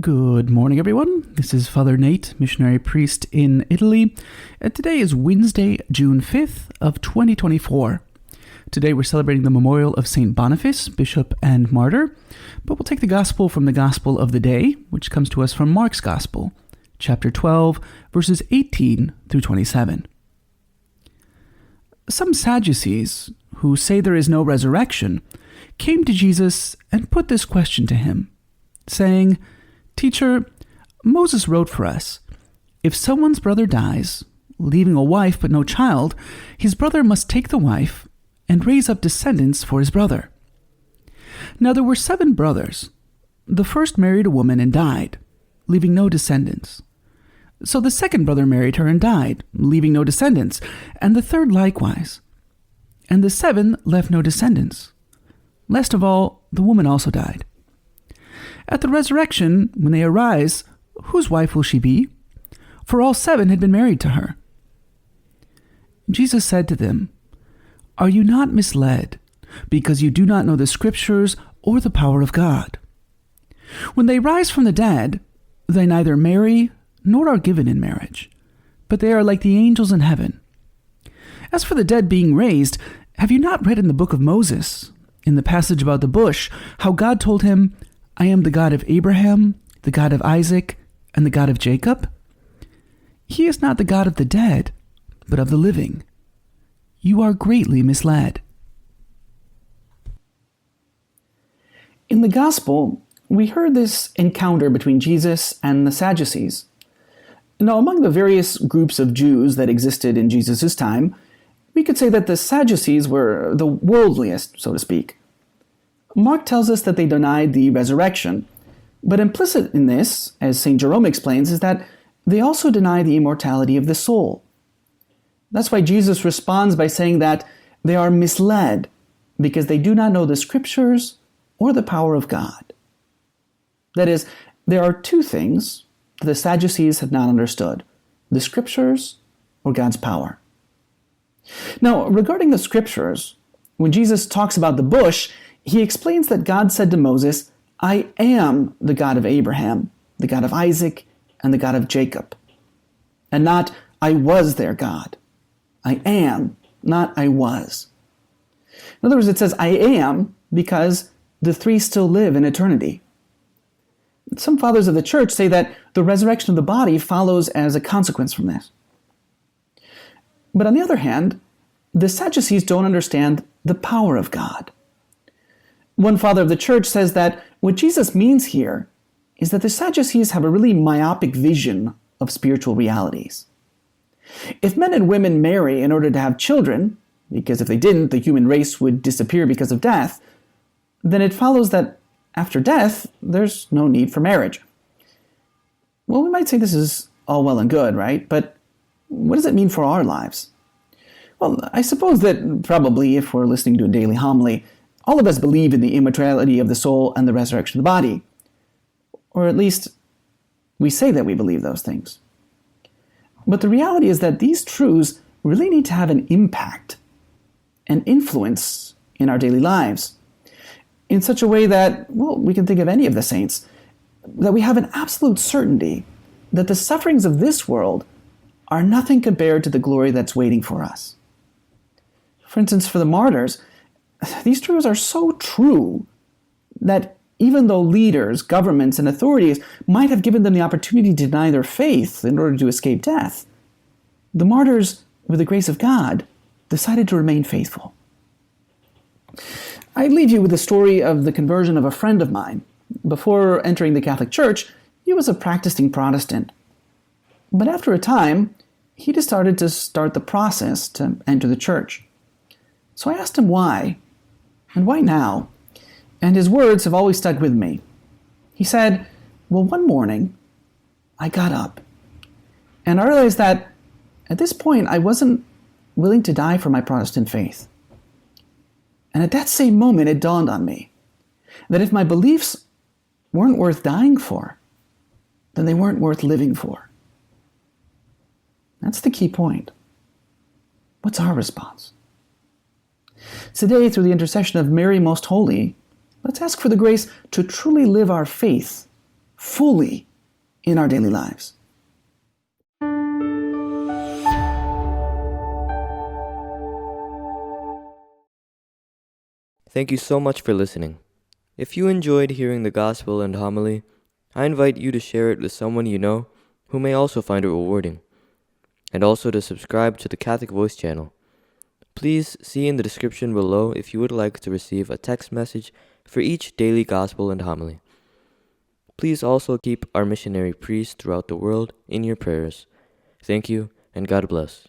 Good morning, everyone. This is Father Nate, missionary priest in Italy, and today is Wednesday, June 5th of 2024. Today we're celebrating the memorial of St. Boniface, bishop and martyr, but we'll take the gospel from the gospel of the day, which comes to us from Mark's gospel, chapter 12, verses 18 through 27. Some Sadducees, who say there is no resurrection, came to Jesus and put this question to him, saying, "Teacher, Moses wrote for us, if someone's brother dies, leaving a wife but no child, his brother must take the wife and raise up descendants for his brother. Now there were 7 brothers. The first married a woman and died, leaving no descendants. So the second brother married her and died, leaving no descendants, and the third likewise. And the 7 left no descendants. Last of all, the woman also died. At the resurrection, when they arise, whose wife will she be? For all 7 had been married to her." Jesus said to them, "Are you not misled, because you do not know the Scriptures or the power of God? When they rise from the dead, they neither marry nor are given in marriage, but they are like the angels in heaven. As for the dead being raised, have you not read in the book of Moses, in the passage about the bush, how God told him, 'I am the God of Abraham, the God of Isaac, and the God of Jacob'? He is not the God of the dead, but of the living. You are greatly misled." In the Gospel, we heard this encounter between Jesus and the Sadducees. Now, among the various groups of Jews that existed in Jesus' time, we could say that the Sadducees were the worldliest, so to speak. Mark tells us that they denied the resurrection, but implicit in this, as St. Jerome explains, is that they also deny the immortality of the soul. That's why Jesus responds by saying that they are misled because they do not know the Scriptures or the power of God. That is, there are 2 things that the Sadducees have not understood: the Scriptures or God's power. Now, regarding the Scriptures, when Jesus talks about the bush, he explains that God said to Moses, "I am the God of Abraham, the God of Isaac, and the God of Jacob." And not, "I was their God." I am, not I was. In other words, it says I am because the 3 still live in eternity. Some fathers of the church say that the resurrection of the body follows as a consequence from this. But on the other hand, the Sadducees don't understand the power of God. One father of the church says that what Jesus means here is that the Sadducees have a really myopic vision of spiritual realities. If men and women marry in order to have children, because if they didn't, the human race would disappear because of death, then it follows that after death, there's no need for marriage. Well, we might say this is all well and good, right? But what does it mean for our lives? Well, I suppose that probably if we're listening to a daily homily, all of us believe in the immortality of the soul and the resurrection of the body. Or at least, we say that we believe those things. But the reality is that these truths really need to have an impact, an influence in our daily lives, in such a way that, well, we can think of any of the saints, that we have an absolute certainty that the sufferings of this world are nothing compared to the glory that's waiting for us. For instance, for the martyrs, these truths are so true that even though leaders, governments, and authorities might have given them the opportunity to deny their faith in order to escape death, the martyrs, with the grace of God, decided to remain faithful. I leave you with the story of the conversion of a friend of mine. Before entering the Catholic Church, he was a practicing Protestant. But after a time, he decided to start the process to enter the church. So I asked him why, and why now? And his words have always stuck with me. He said, "Well, one morning, I got up, and I realized that at this point I wasn't willing to die for my Protestant faith. And at that same moment, it dawned on me that if my beliefs weren't worth dying for, then they weren't worth living for." That's the key point. What's our response? Today, through the intercession of Mary Most Holy, let's ask for the grace to truly live our faith fully in our daily lives. Thank you so much for listening. If you enjoyed hearing the gospel and homily, I invite you to share it with someone you know who may also find it rewarding, and also to subscribe to the Catholic Voice channel. Please see in the description below if you would like to receive a text message for each daily gospel and homily. Please also keep our missionary priests throughout the world in your prayers. Thank you, and God bless.